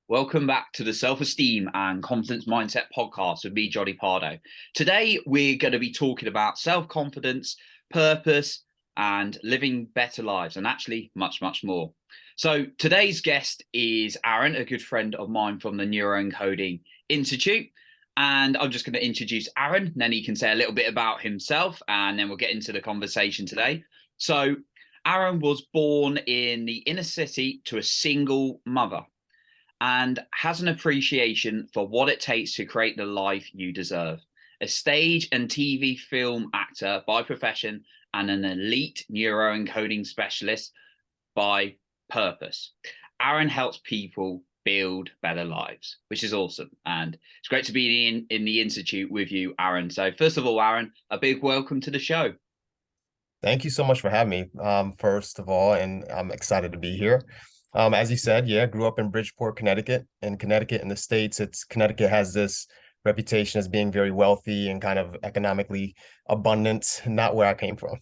Welcome back to the Self-Esteem and Confidence Mindset podcast with me, Johnny Pardo. Today, we're going to be talking about self-confidence, purpose, and living better lives, and actually much, much more. So today's guest is Arron, a good friend of mine from the Neuroencoding Institute. And I'm just going to introduce Arron, and then he can say a little bit about himself, and then we'll get into the conversation today. So Arron was born in the inner city to a single mother and has an appreciation for what it takes to create the life you deserve. A stage and TV film actor by profession and an elite neuroencoding specialist by purpose. Arron helps people build better lives, which is awesome. And it's great to be in the Institute with you, Arron. So first of all, Arron, a big welcome to the show. Thank you so much for having me, first of all, and I'm excited to be here. As you said, yeah, grew up in Bridgeport, Connecticut. In Connecticut, in the States, Connecticut has this reputation as being very wealthy and kind of economically abundant, not where I came from.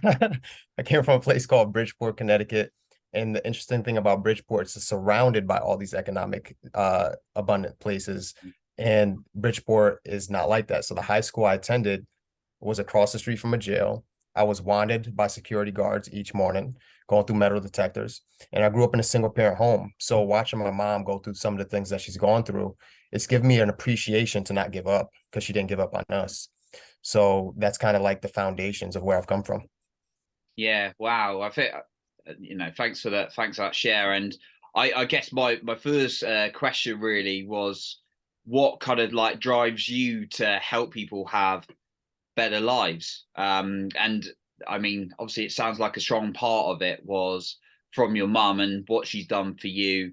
I came from a place called Bridgeport, Connecticut. And the interesting thing about Bridgeport is it's surrounded by all these economic abundant places. And Bridgeport is not like that. So the high school I attended was across the street from a jail. I was wanted by security guards each morning, going through metal detectors. And I grew up in a single parent home. So watching my mom go through some of the things that she's gone through, it's given me an appreciation to not give up because she didn't give up on us. So that's kind of like the foundations of where I've come from. Yeah, wow. I think thanks for that. Thanks for that share. And I guess my first question really was, what kind of like drives you to help people have better lives? And I mean, obviously, it sounds like a strong part of it was from your mum and what she's done for you.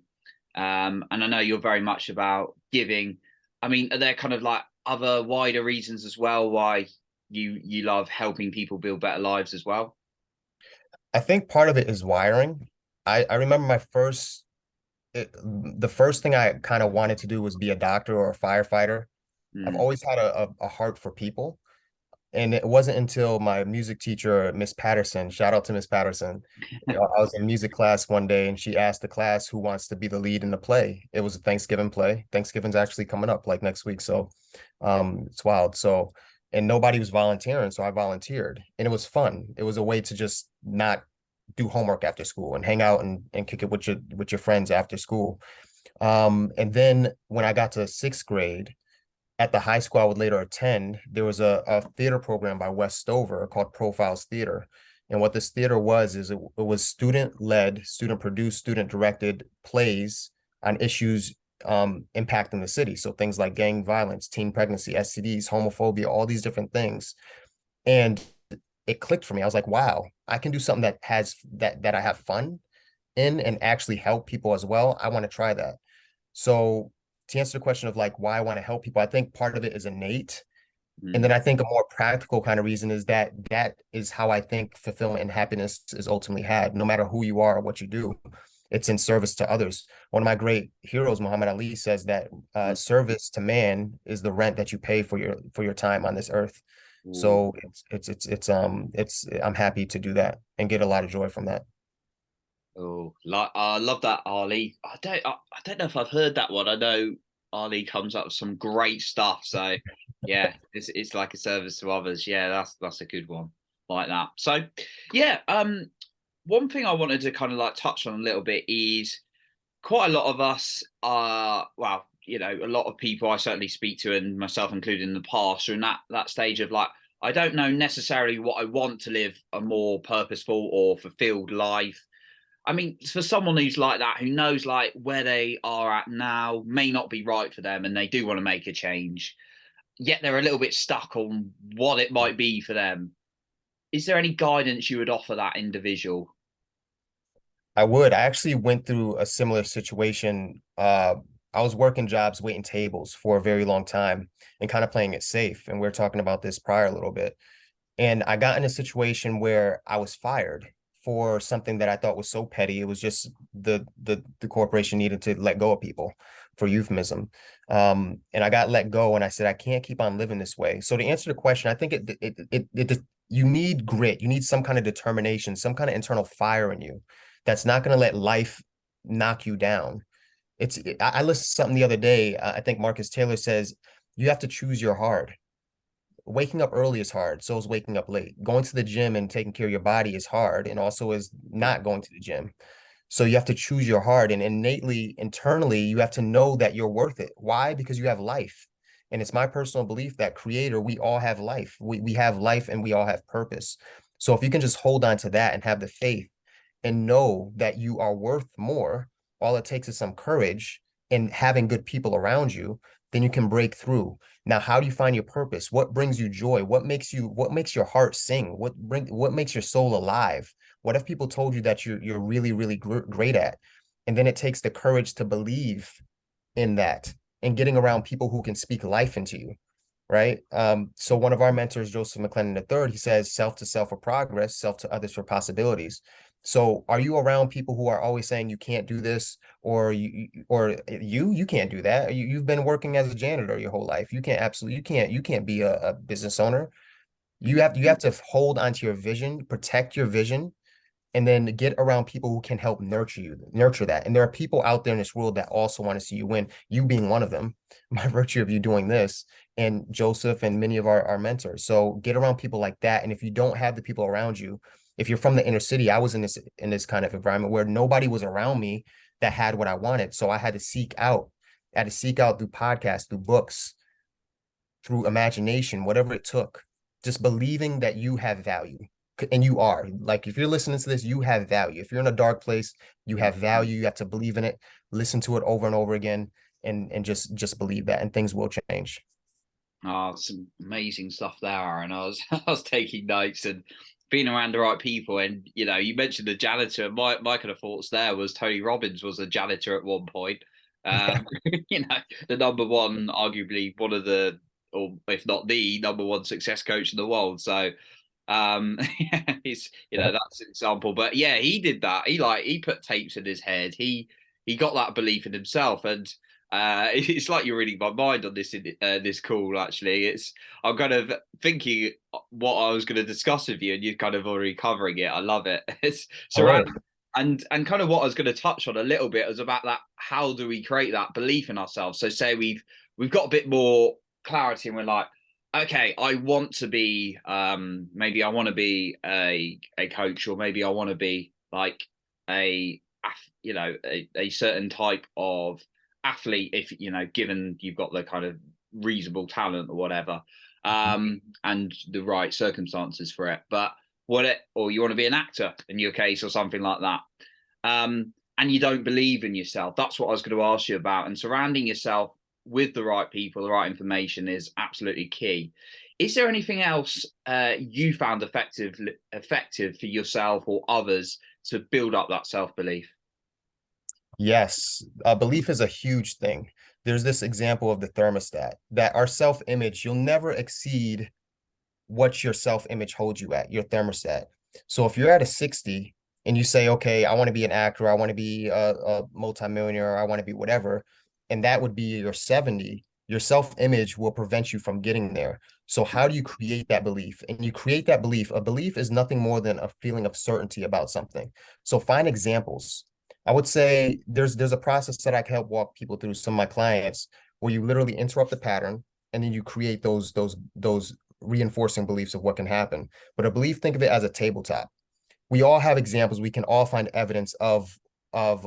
And I know you're very much about giving. I mean, are there kind of like other wider reasons as well why you love helping people build better lives as well? I think part of it is wiring. I remember the first thing I kind of wanted to do was be a doctor or a firefighter. I've Mm. always had a heart for people. And it wasn't until my music teacher, Miss Patterson, shout out to Miss Patterson. I was in music class one day and she asked the class who wants to be the lead in the play. It was a Thanksgiving play. Thanksgiving's actually coming up like next week. So it's wild. So, and nobody was volunteering. So I volunteered and it was fun. It was a way to just not do homework after school and hang out and kick it with your friends after school. And then when I got to sixth grade, at the high school I would later attend, there was a theater program by West Stover called Profiles Theater. And what this theater was is it was student-led, student-produced, student-directed plays on issues impacting the city. So things like gang violence, teen pregnancy, STDs, homophobia, all these different things. And it clicked for me. I was like, wow, I can do something that I have fun in and actually help people as well. I want to try that. So to answer the question of like why I want to help people, I think part of it is innate. And then Mm. I think a more practical kind of reason is that is how I think fulfillment and happiness is ultimately had, no matter who you are or what you do. It's in service to others. One of my great heroes, Muhammad Ali, says that service to man is the rent that you pay for your time on this earth. Ooh. So it's I'm happy to do that and get a lot of joy from that. Oh, like I love that Ali. I don't know if I've heard that one. I know Ali comes up with some great stuff. So yeah, it's like a service to others. Yeah, that's a good one. Like that. So yeah, one thing I wanted to kind of like touch on a little bit is quite a lot of us are, well, a lot of people I certainly speak to, and myself included in the past, are in that stage of like, I don't know necessarily what I want to live a more purposeful or fulfilled life. I mean, for someone who's like that, who knows like where they are at now may not be right for them and they do want to make a change, yet they're a little bit stuck on what it might be for them. Is there any guidance you would offer that individual? I would. I actually went through a similar situation. I was working jobs, waiting tables for a very long time and kind of playing it safe. And we are talking about this prior a little bit. And I got in a situation where I was fired for something that I thought was so petty. It was just the corporation needed to let go of people for euphemism. And I got let go and I said, I can't keep on living this way. So to answer the question, I think you need grit, you need some kind of determination, some kind of internal fire in you that's not going to let life knock you down. I listened to something the other day. I think Marcus Taylor says you have to choose your hard. Waking up early is hard. So is waking up late. Going to the gym and taking care of your body is hard, and also is not going to the gym. So you have to choose your heart, and innately, internally, you have to know that you're worth it. Why? Because you have life. And it's my personal belief that creator, we all have life. We have life and we all have purpose. So if you can just hold on to that and have the faith and know that you are worth more, all it takes is some courage and having good people around you, then you can break through. Now, how do you find your purpose? What brings you joy? What makes your heart sing? What makes your soul alive? What if people told you that you're really, really great at? And then it takes the courage to believe in that and getting around people who can speak life into you, right? So one of our mentors, Joseph McClendon III, he says, self to self for progress, self to others for possibilities. So are you around people who are always saying you can't do this, or you can't do that? You've been working as a janitor your whole life. You can't be a business owner. You have to hold onto your vision, protect your vision, and then get around people who can help nurture that. And there are people out there in this world that also want to see you win, you being one of them, by virtue of you doing this, and Joseph and many of our mentors. So get around people like that. And if you don't have the people around you, if you're from the inner city, I was in this kind of environment where nobody was around me that had what I wanted. So I had to seek out. I had to seek out through podcasts, through books, through imagination, whatever it took, just believing that you have value. And you are, like, if you're listening to this, you have value. If you're in a dark place, you have value. You have to believe in it, listen to it over and over again, and just believe that, and things will change. Oh, some amazing stuff there, Aaron. I was taking notes and being around the right people. And you mentioned the janitor. My kind of thoughts there was Tony Robbins was a janitor at one point. Um, the number one, arguably one of the, or if not the number one success coach in the world. So he's Yep. that's an example. But yeah, he did that. He put tapes in his head. He got that belief in himself. And it's like you're reading my mind on this call. Actually, I'm kind of thinking what I was going to discuss with you, and you're kind of already covering it. I love it. It's All right. surrounding and kind of what I was going to touch on a little bit was about that. How do we create that belief in ourselves? So say we've got a bit more clarity, and we're like, okay, I want to be maybe I want to be a coach, or maybe I want to be like a a certain type of athlete, if given you've got the kind of reasonable talent or whatever, and the right circumstances for it. But or you want to be an actor in your case, or something like that, and you don't believe in yourself. That's what I was going to ask you about. And surrounding yourself with the right people, the right information is absolutely key. Is there anything else you found effective for yourself or others to build up that self-belief? Yes, belief is a huge thing. There's this example of the thermostat, that our self-image, you'll never exceed what your self-image holds you at, your thermostat. So if you're at a 60 and you say, okay, I want to be an actor, I want to be a multimillionaire, I want to be whatever, and that would be your 70, your self-image will prevent you from getting there. So how do you create that belief? And you create that belief. A belief is nothing more than a feeling of certainty about something. So find examples. I would say there's a process that I can help walk people through, some of my clients, where you literally interrupt the pattern and then you create those reinforcing beliefs of what can happen. But a belief, think of it as a tabletop. We all have examples. We can all find evidence of of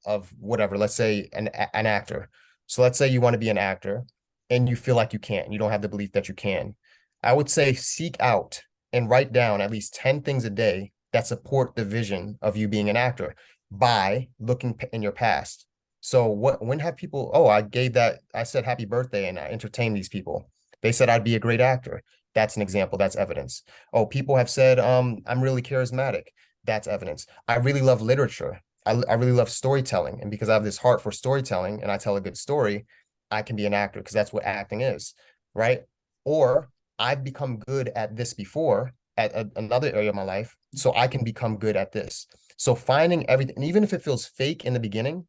of whatever. Let's say an actor. So let's say you want to be an actor and you feel like you can't. You don't have the belief that you can. I would say seek out and write down at least 10 things a day that support the vision of you being an actor by looking in your past. So when have people, oh, I said happy birthday and I entertained these people. They said I'd be a great actor. That's an example. That's evidence. Oh, people have said, I'm really charismatic. That's evidence. I really love literature. I really love storytelling. And because I have this heart for storytelling and I tell a good story, I can be an actor because that's what acting is, right? Or I've become good at this before at another area of my life, so I can become good at this. So finding everything, even if it feels fake in the beginning,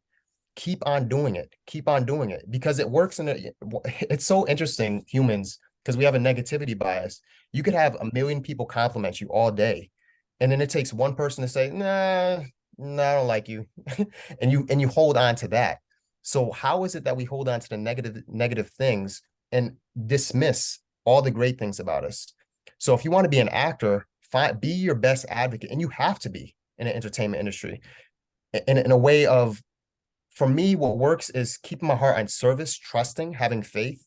keep on doing it. Keep on doing it because it works. It's so interesting, humans, because we have a negativity bias. You could have a million people compliment you all day, and then it takes one person to say, nah, I don't like you. And you hold on to that. So how is it that we hold on to the negative things and dismiss all the great things about us? So if you want to be an actor, be your best advocate, and you have to be in the entertainment industry in a way of, for me, what works is keeping my heart on service, trusting, having faith,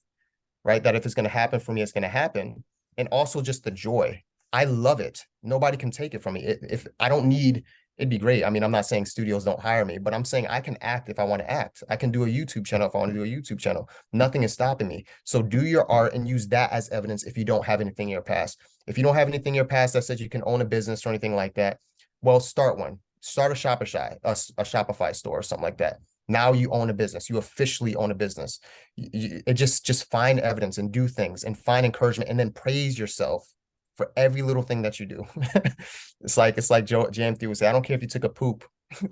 right? That if it's going to happen for me, it's going to happen. And also just the joy. I love it. Nobody can take it from me. If I don't need, it'd be great. I mean, I'm not saying studios don't hire me, but I'm saying I can act if I want to act. I can do a YouTube channel if I want to do a YouTube channel. Nothing is stopping me. So do your art and use that as evidence if you don't have anything in your past. If you don't have anything in your past that says you can own a business or anything like that, well, start one. Start a Shopify store or something like that. Now you own a business. You officially own a business. It just find evidence and do things and find encouragement and then praise yourself for every little thing that you do. It's like JM3 would say, I don't care if you took a poop,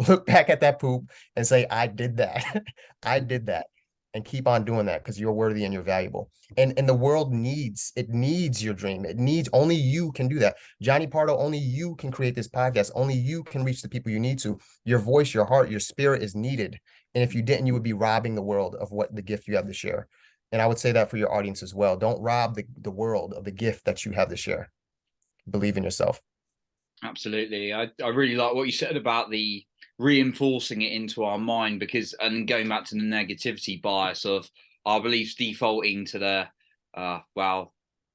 look back at that poop and say, I did that. I did that. And keep on doing that because you're worthy and you're valuable. And the world needs your dream. It needs, only you can do that. Johnny Pardo, only you can create this podcast. Only you can reach the people you need to. Your voice, your heart, your spirit is needed. And if you didn't, you would be robbing the world of what the gift you have to share. And I would say that for your audience as well. Don't rob the world of the gift that you have to share. Believe in yourself. Absolutely. I really like what you said about the reinforcing it into our mind, because, and going back to the negativity bias of our beliefs defaulting to the, well,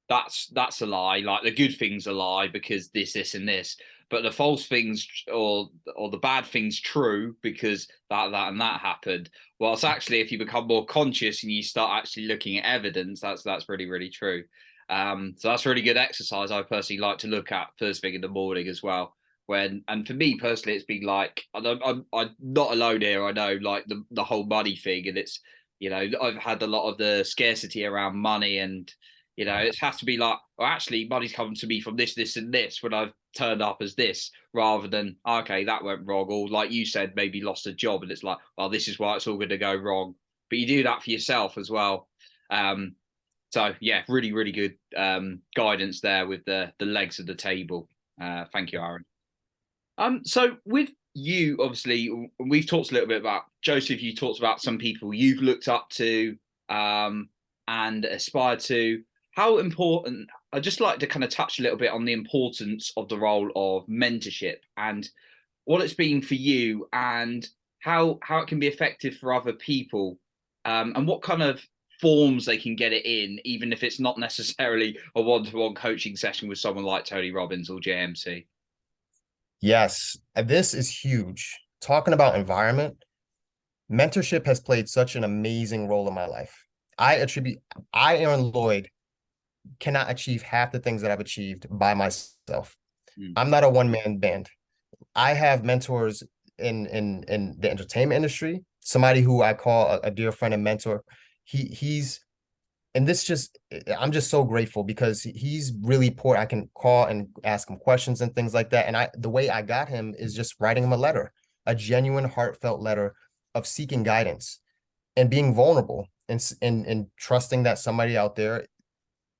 that's a lie. Like the good things a lie because this, and this, but the false things or the bad things true because that, and that happened. Whilst actually, if you become more conscious and you start actually looking at evidence, that's really, really true. So that's a really good exercise. I personally like to look at first thing in the morning as well. And for me personally, it's been like, I'm not alone here. I know, like the whole money thing, and it's, I've had a lot of the scarcity around money, and it has to be like, well, actually, money's coming to me from this, and this when I've turned up as this, rather than okay, that went wrong, or like you said, maybe lost a job, and it's like, well, this is why it's all going to go wrong. But you do that for yourself as well. So yeah, really, really good guidance there with the legs of the table. Thank you, Arron. So with you, obviously, we've talked a little bit about Joseph. You talked about some people you've looked up to and aspired to. How important? I'd just like to kind of touch a little bit on the importance of the role of mentorship and what it's been for you, and how it can be effective for other people, and what kind of forms they can get it in, even if it's not necessarily a one-to-one coaching session with someone like Tony Robbins or JMC. Yes, this is huge. Talking about environment, mentorship has played such an amazing role in my life. Arron Lloyd, cannot achieve half the things that I've achieved by myself. I'm not a one-man band. I have mentors in the entertainment industry, somebody who I call a dear friend and mentor. He's and this just, I'm just so grateful because he's really poor. I can call and ask him questions and things like that. And the way I got him is just writing him a letter, a genuine, heartfelt letter of seeking guidance and being vulnerable and trusting that somebody out there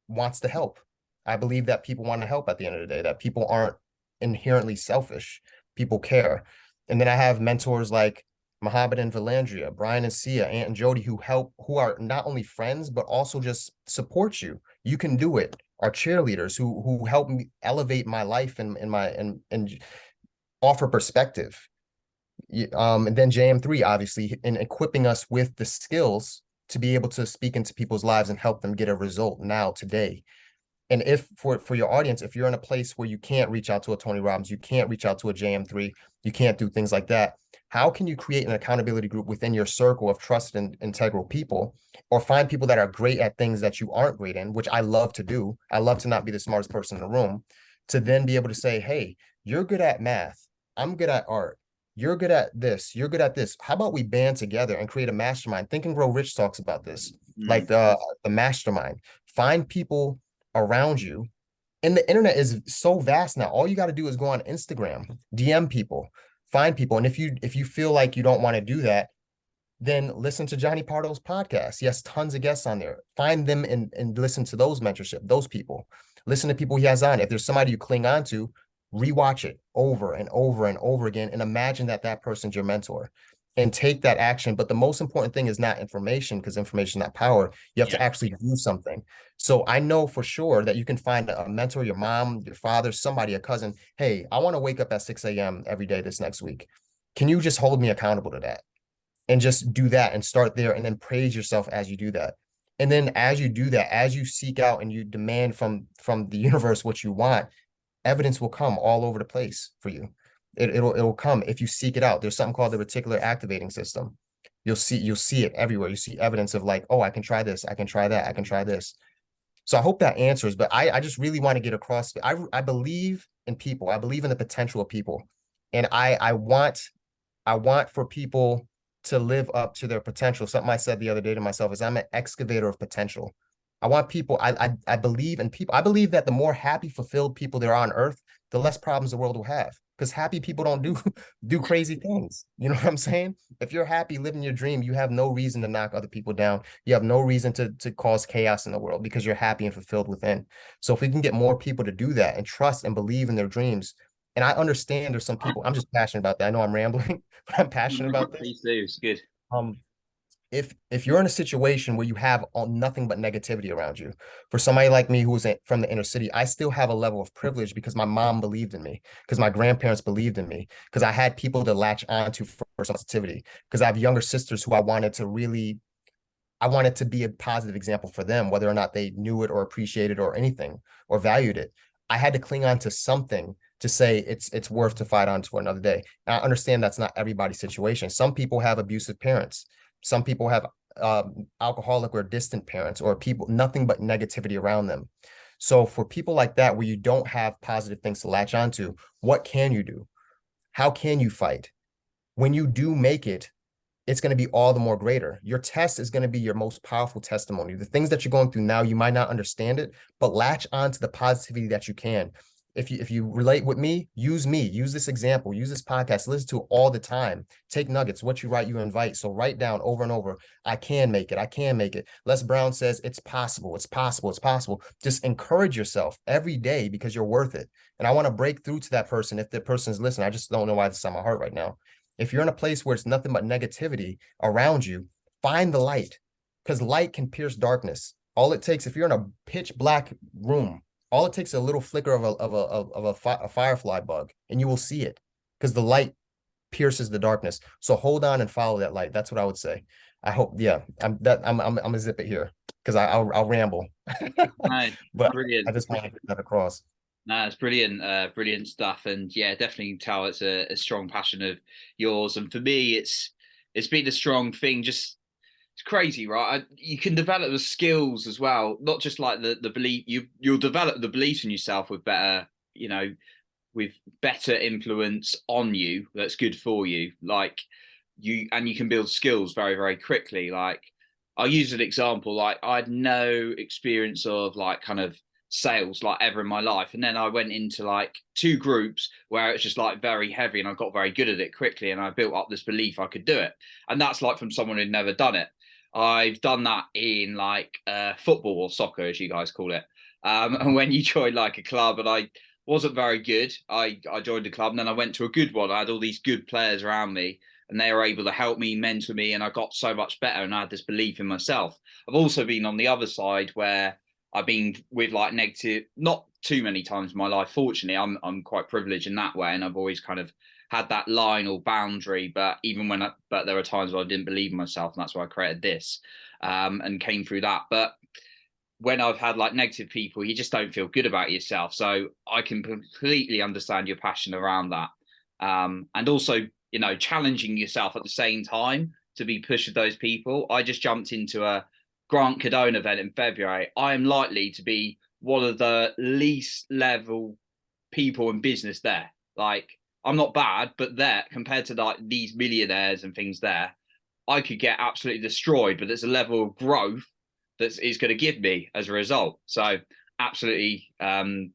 wants to help. I believe that people want to help at the end of the day, that people aren't inherently selfish. People care. And then I have mentors like Mohammed and Valandria, Brian and Sia, Aunt and Jody, who are not only friends, but also just support you. You can do it. Are cheerleaders who help me elevate my life and offer perspective. And then JM3, obviously, in equipping us with the skills to be able to speak into people's lives and help them get a result now, today. And if for your audience, if you're in a place where you can't reach out to a Tony Robbins, you can't reach out to a JM3, you can't do things like that, how can you create an accountability group within your circle of trusted and integral people, or find people that are great at things that you aren't great in, which I love to do. I love to not be the smartest person in the room, to then be able to say, hey, you're good at math. I'm good at art. You're good at this. You're good at this. How about we band together and create a mastermind? Think and Grow Rich talks about this, like the mastermind. Find people around you. And the internet is so vast now. All you got to do is go on Instagram, DM people, find people. And if you feel like you don't want to do that, then listen to Johnny Pardo's podcast. He has tons of guests on there. Find them and listen to those mentorship, those people. Listen to people he has on. If there's somebody you cling on to, rewatch it over and over and over again and imagine that person's your mentor. and take that action. But the most important thing is not information, because information is not power. You have to Yeah. actually do something. So I know for sure that you can find a mentor, your mom, your father, somebody, a cousin. Hey, I want to wake up at 6 a.m. every day this next week. Can you just hold me accountable to that? And just do that and start there, and then praise yourself as you do that. And then as you do that, as you seek out and you demand from the universe what you want, evidence will come all over the place for you. It'll come if you seek it out. There's something called the reticular activating system. You'll see it everywhere. You see evidence of like, oh, I can try this, I can try that, I can try this. So I hope that answers, but I just really want to get across. I believe in people. I believe in the potential of people. And I want for people to live up to their potential. Something I said the other day to myself is I'm an excavator of potential. I want people, I believe in people. I believe that the more happy, fulfilled people there are on earth, the less problems the world will have. Because happy people don't do crazy things. You know what I'm saying? If you're happy living your dream, you have no reason to knock other people down. You have no reason to cause chaos in the world because you're happy and fulfilled within. So if we can get more people to do that and trust and believe in their dreams, and I understand there's some people, I'm just passionate about that. I know I'm rambling, but I'm passionate about this. Please do. It's good. Um, if you're in a situation where you have nothing but negativity around you, for somebody like me who was from the inner city, I still have a level of privilege because my mom believed in me, because my grandparents believed in me, because I had people to latch onto for sensitivity, because I have younger sisters who I wanted to be a positive example for them, whether or not they knew it or appreciated or anything or valued it. I had to cling on to something to say it's worth to fight on for another day. And I understand that's not everybody's situation. Some people have abusive parents. Some people have alcoholic or distant parents, or people, nothing but negativity around them. So for people like that, where you don't have positive things to latch onto, what can you do? How can you fight? When you do make it, it's going to be all the more greater. Your test is going to be your most powerful testimony. The things that you're going through now, you might not understand it, but latch on to the positivity that you can. If you relate with me, use this example, use this podcast, listen to it all the time. Take nuggets. What you write, you invite. So write down over and over, I can make it. I can make it. Les Brown says it's possible. It's possible. It's possible. Just encourage yourself every day because you're worth it. And I want to break through to that person. If the person's listening, I just don't know why this is on my heart right now. If you're in a place where it's nothing but negativity around you, find the light, because light can pierce darkness. All it takes, if you're in a pitch black room, all it takes is a little flicker of a firefly bug, and you will see it, because the light pierces the darkness. So hold on and follow that light. That's what I would say. I hope, yeah. I'm gonna zip it here because I'll ramble, No, but I brilliant. just want to get that across. No, it's brilliant, brilliant stuff, and yeah, definitely tell it's a strong passion of yours. And for me, it's been a strong thing. Just it's crazy, right? You can develop the skills as well, not just like the belief. You'll develop the belief in yourself with better, with better influence on you. That's good for you. Like you can build skills very very quickly. Like I'll use an example. Like I had no experience of like kind of sales like ever in my life, and then I went into like two groups where it's just like very heavy, and I got very good at it quickly, and I built up this belief I could do it. And that's like from someone who'd never done it. I've done that in like football or soccer, as you guys call it. And when you join like a club, and I wasn't very good, I joined a club, and then I went to a good one. I had all these good players around me, and they were able to help me, mentor me, and I got so much better, and I had this belief in myself. I've also been on the other side where I've been with like negative, not too many times in my life. Fortunately, I'm quite privileged in that way, and I've always kind of had that line or boundary. But but there are times where I didn't believe in myself, and that's why I created this, and came through that. But when I've had like negative people, you just don't feel good about yourself. So I can completely understand your passion around that, and also challenging yourself at the same time to be pushed with those people. I just jumped into a Grant Cardone event in February. I am likely to be one of the least level people in business there. Like I'm not bad, but there compared to like these millionaires and things there, I could get absolutely destroyed. But there's a level of growth that is going to give me as a result. So absolutely value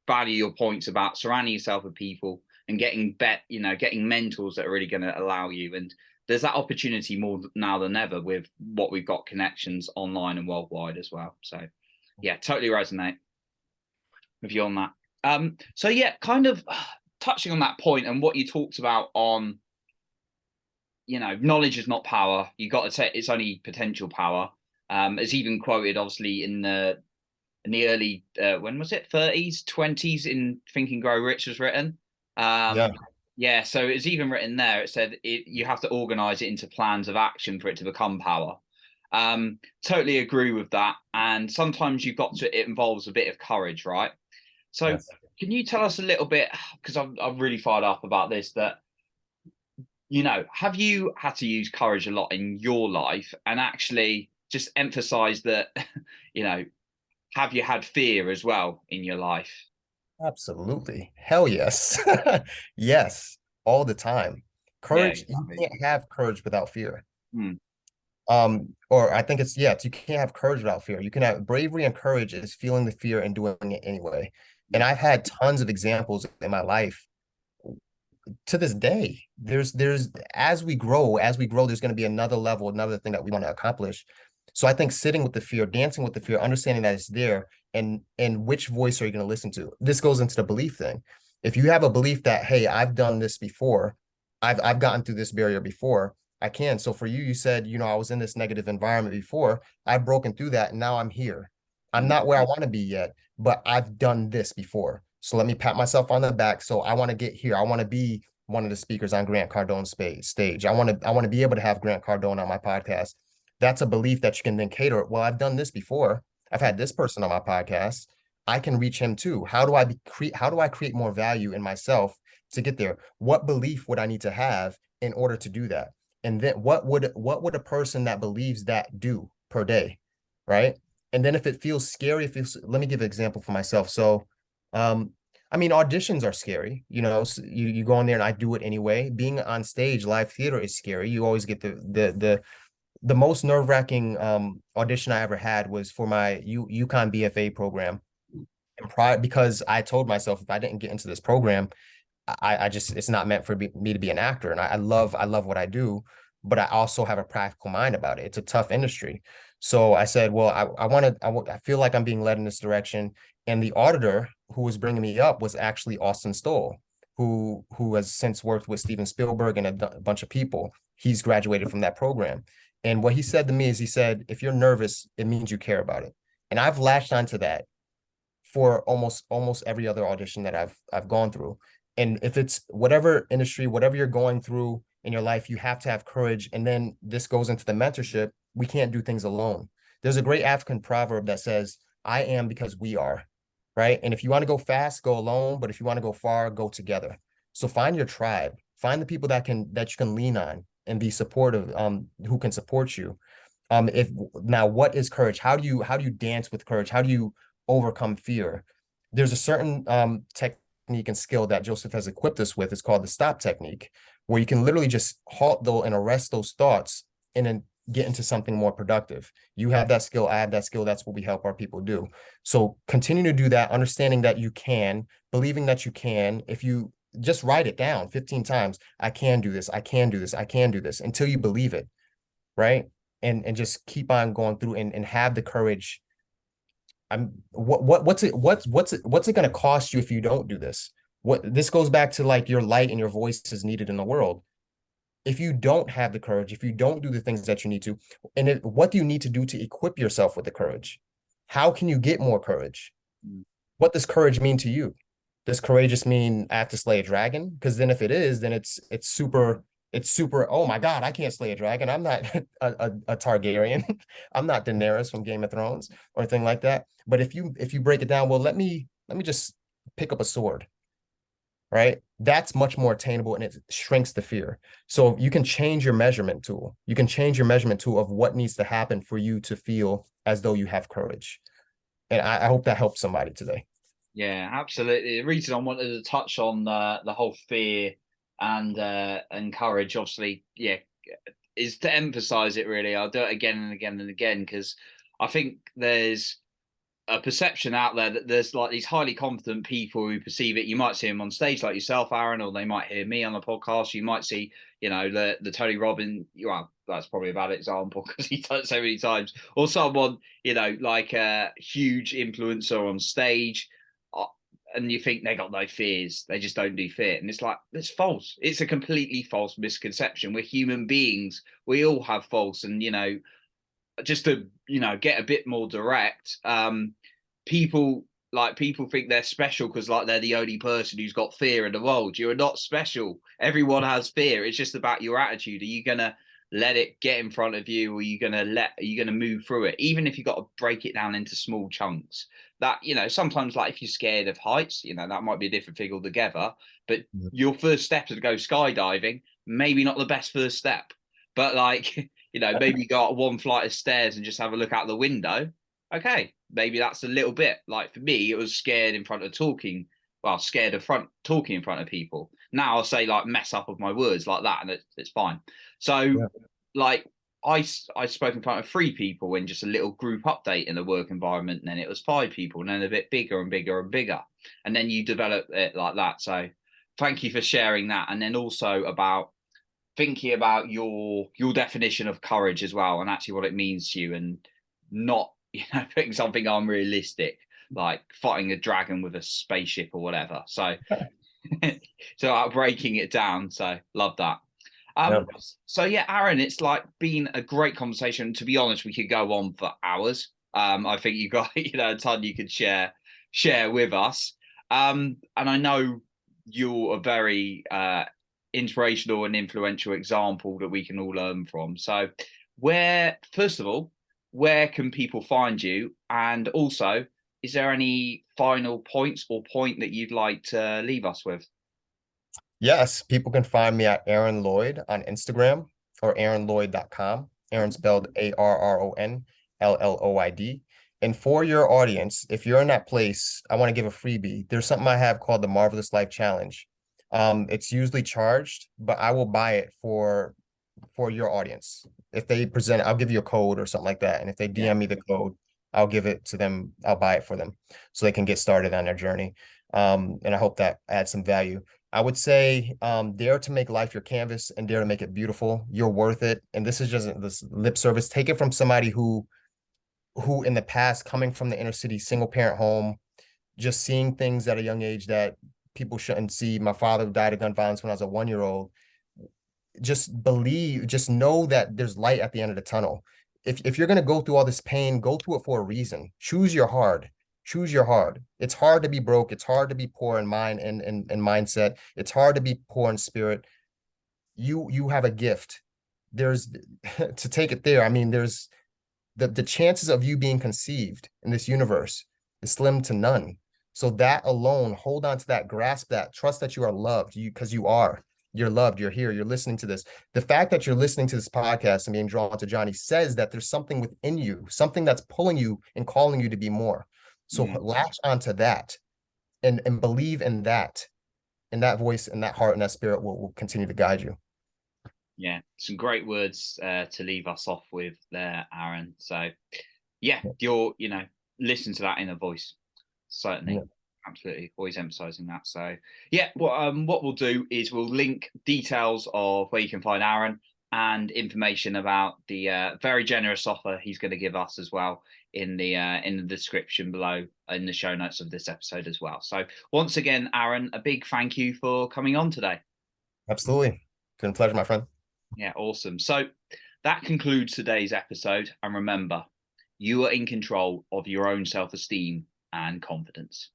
your points about surrounding yourself with people and getting getting mentors that are really going to allow you. And there's that opportunity more now than ever with what we've got connections online and worldwide as well. So yeah, totally resonate with you on that. So yeah, kind of touching on that point and what you talked about on knowledge is not power. You got to take, it's only potential power. It's even quoted obviously in the early when was it, 30s 20s, in Think and Grow Rich was written. Yeah. Yeah, so it's even written there. It said you have to organize it into plans of action for it to become power. Totally agree with that. And sometimes you've got to, it involves a bit of courage, right? So Yes. can you tell us a little bit, because I'm really fired up about this, that have you had to use courage a lot in your life, and actually just emphasize that, have you had fear as well in your life? Absolutely. Hell yes. Yes, all the time. Yeah, Courage, you exactly. can't have courage without fear. Hmm. Or I think it's, yeah, you can't have courage without fear. You can have bravery, and courage is feeling the fear and doing it anyway. And I've had tons of examples in my life to this day. There's as we grow, there's going to be another level, another thing that we want to accomplish. So I think sitting with the fear, dancing with the fear, understanding that it's there, and which voice are you going to listen to? This goes into the belief thing. If you have a belief that, hey, I've done this before, I've gotten through this barrier before, I can. So for you, you said, I was in this negative environment before, I've broken through that, and now I'm here. I'm not where I want to be yet, but I've done this before. So let me pat myself on the back. So I want to get here. I want to be one of the speakers on Grant Cardone's stage. I want to be able to have Grant Cardone on my podcast. That's a belief that you can then cater. Well, I've done this before. I've had this person on my podcast. I can reach him too. How do I create more value in myself to get there? What belief would I need to have in order to do that? And then what would a person that believes that do per day, right? And then if it feels scary, let me give an example for myself. So um I mean, auditions are scary. So you go in there and I do it anyway. Being on stage, live theater is scary. You always get the most nerve-wracking audition I ever had was for my UConn BFA program. And because I told myself if I didn't get into this program, I just it's not meant for me to be an actor. And I love what I do, but I also have a practical mind about it. It's a tough industry. So I said, well, I feel like I'm being led in this direction. And the auditor who was bringing me up was actually Austin Stoll, who has since worked with Steven Spielberg and a bunch of people. He's graduated from that program. And what he said to me is he said, if you're nervous, it means you care about it. And I've latched onto that for almost every other audition that I've gone through. And if it's whatever industry, whatever you're going through in your life, you have to have courage. And then this goes into the mentorship. We can't do things alone. There's a great African proverb that says, I am because we are, right? And if you want to go fast, go alone. But if you want to go far, go together. So find your tribe, find the people that you can lean on and be supportive, who can support you. If now, what is courage? How do you dance with courage? How do you overcome fear? There's a certain technique and skill that Joseph has equipped us with. It's called the stop technique, where you can literally just halt though and arrest those thoughts and then get into something more productive. You have that skill, I have that skill. That's what we help our people do. So continue to do that, understanding that you can, believing that you can. If you just write it down 15 times, I can do this, I can do this, I can do this, until you believe it, right? And just keep on going through and have the courage. What's it going to cost you if you don't do this? What this goes back to, like, your light and your voice is needed in the world. If you don't have the courage, if you don't do the things that you need to, and what do you need to do to equip yourself with the courage? How can you get more courage? What does courage mean to you? Does courageous mean I have to slay a dragon? Because then if it is, then it's super, oh my God, I can't slay a dragon. I'm not a Targaryen. I'm not Daenerys from Game of Thrones or anything like that. But if you break it down, well, let me just pick up a sword, right? That's much more attainable and it shrinks the fear. So you can change your measurement tool. You can change your measurement tool of what needs to happen for you to feel as though you have courage. And I hope that helps somebody today. Yeah, absolutely. The reason I wanted to touch on the whole fear and courage, obviously, yeah, is to emphasize it really. I'll do it again and again and again, because I think there's a perception out there that there's like these highly confident people who perceive it. You might see them on stage like yourself, Arron, or they might hear me on the podcast. You might see, the Tony Robbins. Well, that's probably a bad example because he's done it so many times. Or someone, like a huge influencer on stage. and you think they got no fears, they just don't do fit. And it's like, it's false. It's a completely false misconception. We're human beings. We all have faults. And, just to, get a bit more direct, people think they're special because like they're the only person who's got fear in the world. You're not special. Everyone has fear. It's just about your attitude. Are you going to let it get in front of you, or are you going to move through it, even if you got to break it down into small chunks? That, sometimes, like, if you're scared of heights, that might be a different thing altogether, but your first step is to go skydiving, maybe not the best first step, but like, maybe go up one flight of stairs and just have a look out the window. Okay, maybe that's a little bit. Like, for me, it was scared in front of talking in front of people. Now I'll say, like, mess up with my words like that, and it's fine. So, like, I spoke in front of 3 people in just a little group update in the work environment, and then it was 5 people, and then a bit bigger and bigger and bigger, and then you develop it like that. So, thank you for sharing that, and then also about thinking about your definition of courage as well, and actually what it means to you, and not putting something unrealistic like fighting a dragon with a spaceship or whatever. So so breaking it down. So love that. So yeah, Arron, it's like been a great conversation. To be honest, we could go on for hours. I think you got a ton you could share with us. And I know you're a very inspirational and influential example that we can all learn from. So first of all, where can people find you? And also, is there any final points or point that you'd like to leave us with? Yes, people can find me at Arron Lloyd on Instagram or AarronLloyd.com. Arron spelled ARRONLLOYD. And for your audience, if you're in that place, I want to give a freebie. There's something I have called the Marvelous Life Challenge. It's usually charged, but I will buy it for your audience. If they present it, I'll give you a code or something like that. And if they DM me the code, I'll give it to them. I'll buy it for them so they can get started on their journey. And I hope that adds some value. I would say dare to make life your canvas and dare to make it beautiful. You're worth it. And this is just this lip service. Take it from somebody who in the past, coming from the inner city, single parent home, just seeing things at a young age that people shouldn't see. My father died of gun violence when I was a 1-year-old. Just know that there's light at the end of the tunnel. If you're going to go through all this pain, go through it for a reason. Choose your hard. It's hard to be broke. It's hard to be poor in mind and mindset. It's hard to be poor in spirit. You have a gift. There's to take it there. I mean, there's the chances of you being conceived in this universe is slim to none. So that alone, hold on to that, grasp that, trust that you are loved, because you're loved, you're here, you're listening to this. The fact that you're listening to this podcast and being drawn to Johnny says that there's something within you, something that's pulling you and calling you to be more. So latch onto that and believe in that, and that voice and that heart and that spirit will continue to guide you. Yeah, some great words to leave us off with there, Arron. So yeah, listen to that inner voice. Certainly. Absolutely, always emphasizing that. So yeah, what we'll do is we'll link details of where you can find Arron and information about the very generous offer he's going to give us as well in the description below in the show notes of this episode as well. So once again, Arron, a big thank you for coming on today. Absolutely, it's been a pleasure, my friend. Yeah, awesome. So that concludes today's episode, and remember, you are in control of your own self-esteem and confidence.